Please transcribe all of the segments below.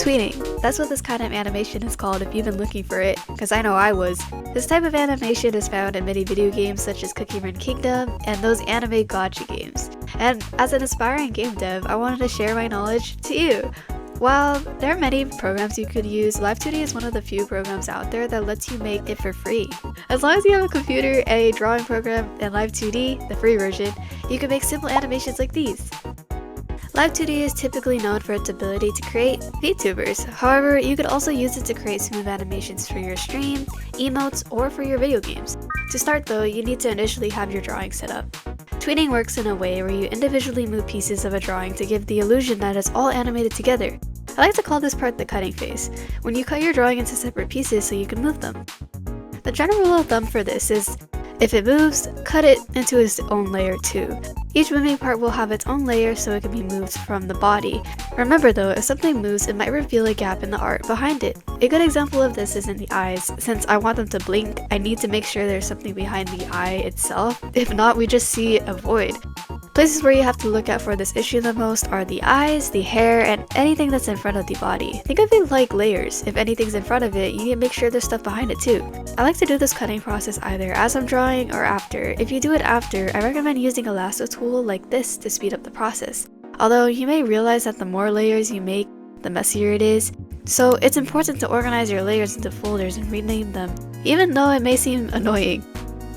Tweening. That's what this kind of animation is called if you've been looking for it, because I know I was. This type of animation is found in many video games such as Cookie Run Kingdom and those anime gacha games. And as an aspiring game dev, I wanted to share my knowledge to you. While there are many programs you could use, Live2D is one of the few programs out there that lets you make it for free. As long as you have a computer, a drawing program, and Live2D, the free version, you can make simple animations like these. Live2D is typically known for its ability to create VTubers. However, you could also use it to create smooth animations for your stream, emotes, or for your video games. To start though, you need to initially have your drawing set up. Tweening works in a way where you individually move pieces of a drawing to give the illusion that it's all animated together. I like to call this part the cutting phase, when you cut your drawing into separate pieces so you can move them. The general rule of thumb for this is, if it moves, cut it into its own layer too. Each moving part will have its own layer so it can be moved from the body. Remember though, if something moves, it might reveal a gap in the art behind it. A good example of this is in the eyes. Since I want them to blink, I need to make sure there's something behind the eye itself. If not, we just see a void. Places where you have to look at for this issue the most are the eyes, the hair, and anything that's in front of the body. Think of it like layers. If anything's in front of it, you need to make sure there's stuff behind it too. I like to do this cutting process either as I'm drawing or after. If you do it after, I recommend using a lasso tool like this to speed up the process. Although you may realize that the more layers you make, the messier it is. So it's important to organize your layers into folders and rename them, even though it may seem annoying.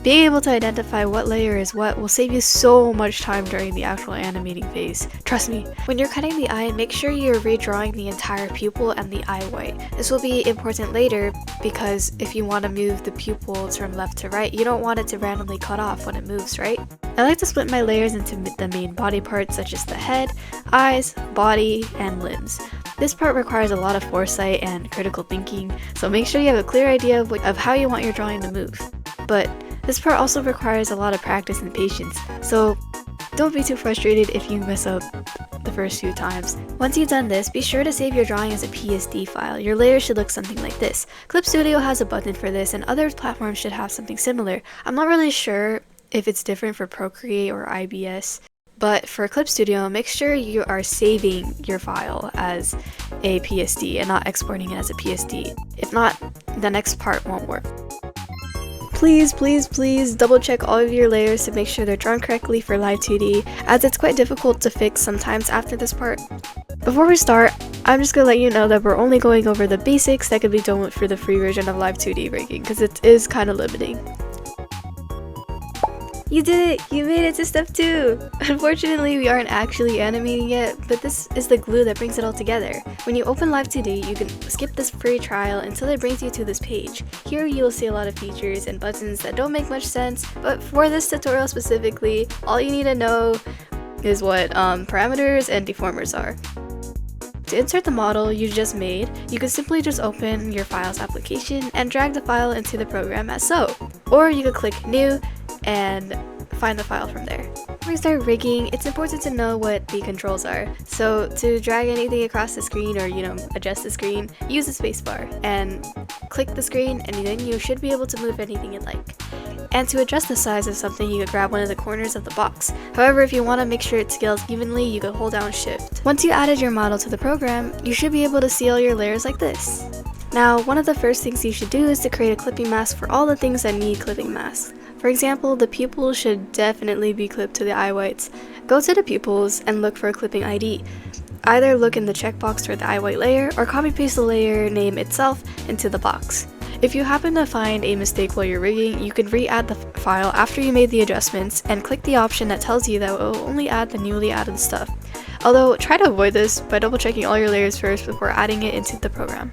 Being able to identify what layer is what will save you so much time during the actual animating phase. Trust me. When you're cutting the eye, make sure you're redrawing the entire pupil and the eye white. This will be important later because if you want to move the pupils from left to right, you don't want it to randomly cut off when it moves, right? I like to split my layers into the main body parts such as the head, eyes, body, and limbs. This part requires a lot of foresight and critical thinking, so make sure you have a clear idea of how you want your drawing to move. But this part also requires a lot of practice and patience, so don't be too frustrated if you mess up the first few times. Once you've done this, be sure to save your drawing as a PSD file. Your layer should look something like this. Clip Studio has a button for this, and other platforms should have something similar. I'm not really sure if it's different for Procreate or IBS, but for Clip Studio, make sure you are saving your file as a PSD and not exporting it as a PSD. If not, the next part won't work. Please double check all of your layers to make sure they're drawn correctly for Live2D, as it's quite difficult to fix sometimes after this part. Before we start, I'm just gonna let you know that we're only going over the basics that can be done for the free version of Live2D rigging, because it is kind of limiting. You did it! You made it to step 2! Unfortunately, we aren't actually animating yet, but this is the glue that brings it all together. When you open Live2D, you can skip this free trial until it brings you to this page. Here you will see a lot of features and buttons that don't make much sense, but for this tutorial specifically, all you need to know is what parameters and deformers are. To insert the model you just made, you can simply just open your files application and drag the file into the program as so. Or you could click New and find the file from there. Before we start rigging, it's important to know what the controls are. So to drag anything across the screen or adjust the screen, use the spacebar and click the screen, and then you should be able to move anything you'd like. And to adjust the size of something, you could grab one of the corners of the box. However, if you want to make sure it scales evenly, you could hold down Shift. Once you added your model to the program, you should be able to see all your layers like this. Now, one of the first things you should do is to create a clipping mask for all the things that need clipping masks. For example, the pupils should definitely be clipped to the eye whites. Go to the pupils and look for a clipping ID. Either look in the checkbox for the eye white layer or copy paste the layer name itself into the box. If you happen to find a mistake while you're rigging, you can re-add the file after you made the adjustments and click the option that tells you that it will only add the newly added stuff. Although, try to avoid this by double checking all your layers first before adding it into the program.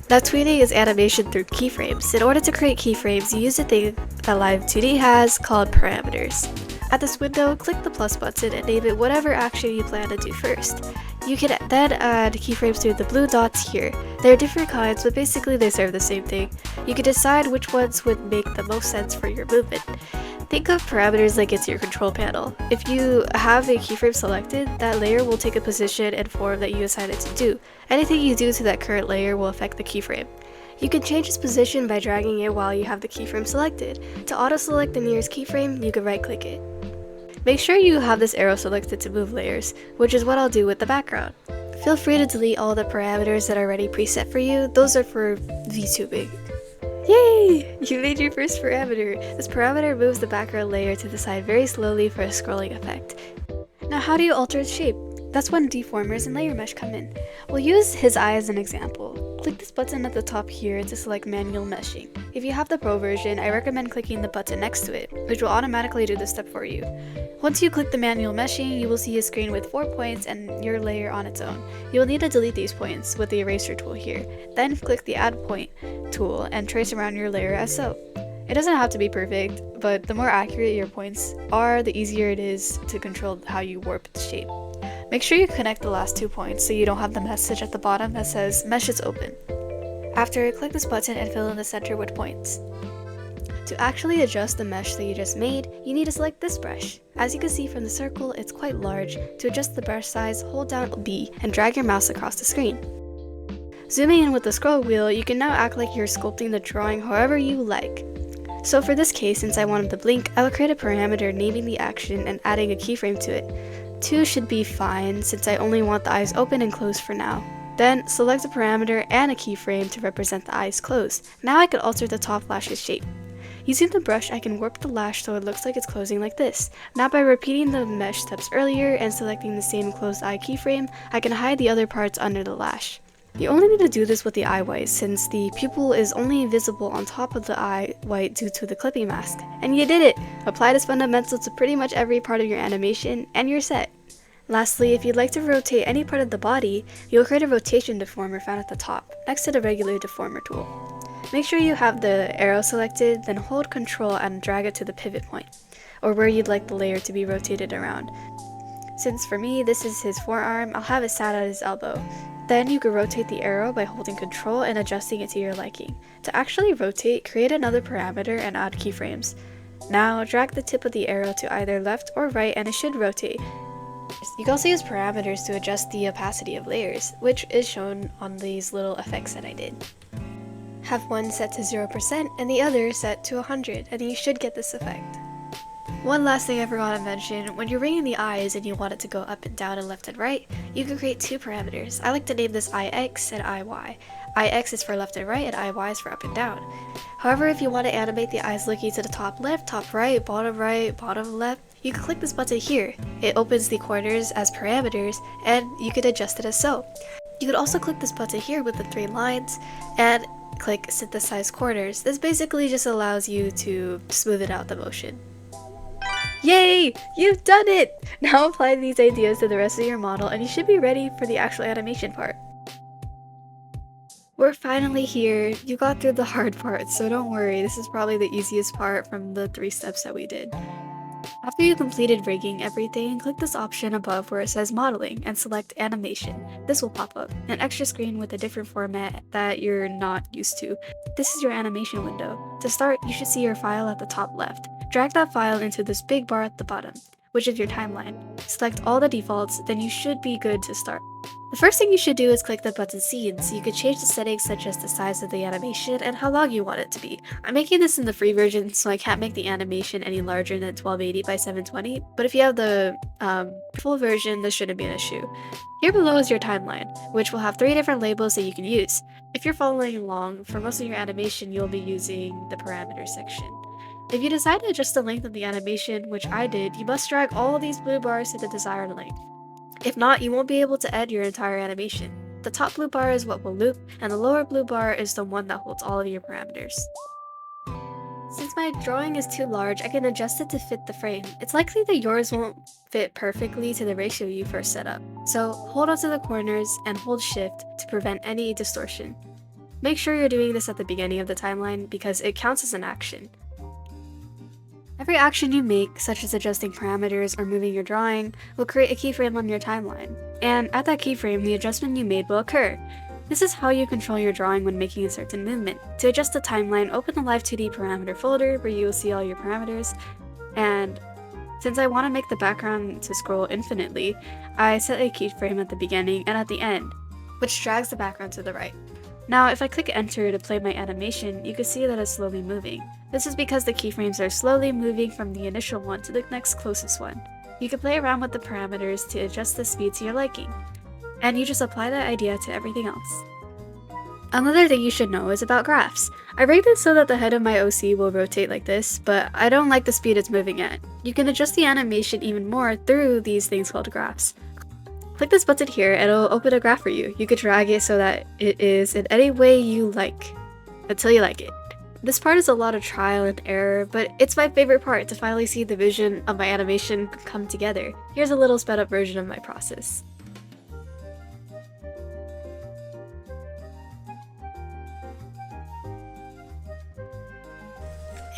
Now, tweening is animation through keyframes. In order to create keyframes, you use a thing that Live2D has called parameters. At this window, click the plus button and name it whatever action you plan to do first. You can then add keyframes through the blue dots here. There are different kinds, but basically they serve the same thing. You can decide which ones would make the most sense for your movement. Think of parameters like it's your control panel. If you have a keyframe selected, that layer will take a position and form that you assign it to do. Anything you do to that current layer will affect the keyframe. You can change its position by dragging it while you have the keyframe selected. To auto-select the nearest keyframe, you can right-click it. Make sure you have this arrow selected to move layers, which is what I'll do with the background. Feel free to delete all the parameters that are already preset for you. Those are for VTubing. Yay! You made your first parameter! This parameter moves the background layer to the side very slowly for a scrolling effect. Now how do you alter its shape? That's when deformers and layer mesh come in. We'll use his eye as an example. Click this button at the top here to select manual meshing. If you have the pro version, I recommend clicking the button next to it, which will automatically do this step for you. Once you click the manual meshing, you will see a screen with 4 points and your layer on its own. You will need to delete these points with the eraser tool here. Then click the add point tool and trace around your layer as so. It doesn't have to be perfect, but the more accurate your points are, the easier it is to control how you warp its shape. Make sure you connect the last 2 points so you don't have the message at the bottom that says mesh is open. After, click this button and fill in the center with points. To actually adjust the mesh that you just made, you need to select this brush. As you can see from the circle, it's quite large. To adjust the brush size, hold down B and drag your mouse across the screen. Zooming in with the scroll wheel, you can now act like you're sculpting the drawing however you like. So for this case, since I wanted to blink, I will create a parameter naming the action and adding a keyframe to it. 2 should be fine, since I only want the eyes open and closed for now. Then, select a parameter and a keyframe to represent the eyes closed. Now I can alter the top lash's shape. Using the brush, I can warp the lash so it looks like it's closing like this. Now by repeating the mesh steps earlier and selecting the same closed eye keyframe, I can hide the other parts under the lash. You only need to do this with the eye white, since the pupil is only visible on top of the eye white due to the clipping mask. And you did it! Apply this fundamental to pretty much every part of your animation, and you're set. Lastly, if you'd like to rotate any part of the body, you'll create a rotation deformer found at the top, next to the regular deformer tool. Make sure you have the arrow selected, then hold Ctrl and drag it to the pivot point, or where you'd like the layer to be rotated around. Since for me this is his forearm, I'll have it sat at his elbow. Then you can rotate the arrow by holding Ctrl and adjusting it to your liking. To actually rotate, create another parameter and add keyframes. Now drag the tip of the arrow to either left or right and it should rotate. You can also use parameters to adjust the opacity of layers, which is shown on these little effects that I did. Have one set to 0% and the other set to 100, and you should get this effect. One last thing I forgot to mention, when you're ringing the eyes and you want it to go up and down and left and right, you can create 2 parameters. I like to name this IX and IY. IX is for left and right and IY is for up and down. However, if you want to animate the eyes looking to the top left, right, bottom left, you can click this button here. It opens the corners as parameters and you can adjust it as so. You could also click this button here with the 3 lines and click synthesize corners. This basically just allows you to smooth it out the motion. Yay! You've done it! Now apply these ideas to the rest of your model and you should be ready for the actual animation part. We're finally here. You got through the hard part, so don't worry, this is probably the easiest part from the 3 steps that we did. After you completed rigging everything, click this option above where it says modeling and select animation. This will pop up, an extra screen with a different format that you're not used to. This is your animation window. To start, you should see your file at the top left. Drag that file into this big bar at the bottom, which is your timeline. Select all the defaults, then you should be good to start. The first thing you should do is click the button scene, so you can change the settings such as the size of the animation and how long you want it to be. I'm making this in the free version, so I can't make the animation any larger than 1280 by 720, but if you have the full version, this shouldn't be an issue. Here below is your timeline, which will have 3 different labels that you can use. If you're following along, for most of your animation, you'll be using the parameters section. If you decide to adjust the length of the animation, which I did, you must drag all of these blue bars to the desired length. If not, you won't be able to edit your entire animation. The top blue bar is what will loop, and the lower blue bar is the one that holds all of your parameters. Since my drawing is too large, I can adjust it to fit the frame. It's likely that yours won't fit perfectly to the ratio you first set up, so hold onto the corners and hold shift to prevent any distortion. Make sure you're doing this at the beginning of the timeline because it counts as an action. Every action you make, such as adjusting parameters or moving your drawing, will create a keyframe on your timeline. And at that keyframe, the adjustment you made will occur. This is how you control your drawing when making a certain movement. To adjust the timeline, open the Live2D parameter folder where you will see all your parameters. And since I want to make the background to scroll infinitely, I set a keyframe at the beginning and at the end, which drags the background to the right. Now, if I click enter to play my animation, you can see that it's slowly moving. This is because the keyframes are slowly moving from the initial one to the next closest one. You can play around with the parameters to adjust the speed to your liking. and you just apply that idea to everything else. Another thing you should know is about graphs. I rigged it so that the head of my OC will rotate like this, but I don't like the speed it's moving at. You can adjust the animation even more through these things called graphs. Click this button here and it'll open a graph for you. You could drag it so that it is in any way you like, until you like it. This part is a lot of trial and error, but it's my favorite part to finally see the vision of my animation come together. Here's a little sped up version of my process.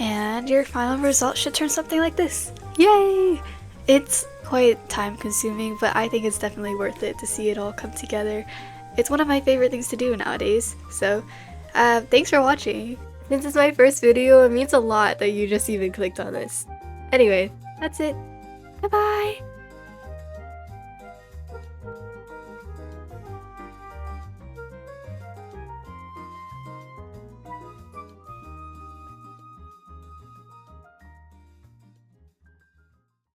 And your final result should turn something like this. Yay! It's quite time consuming, but I think it's definitely worth it to see it all come together. It's one of my favorite things to do nowadays, so thanks for watching. Since it's my first video, it means a lot that you just even clicked on this. Anyway, that's it. Bye bye!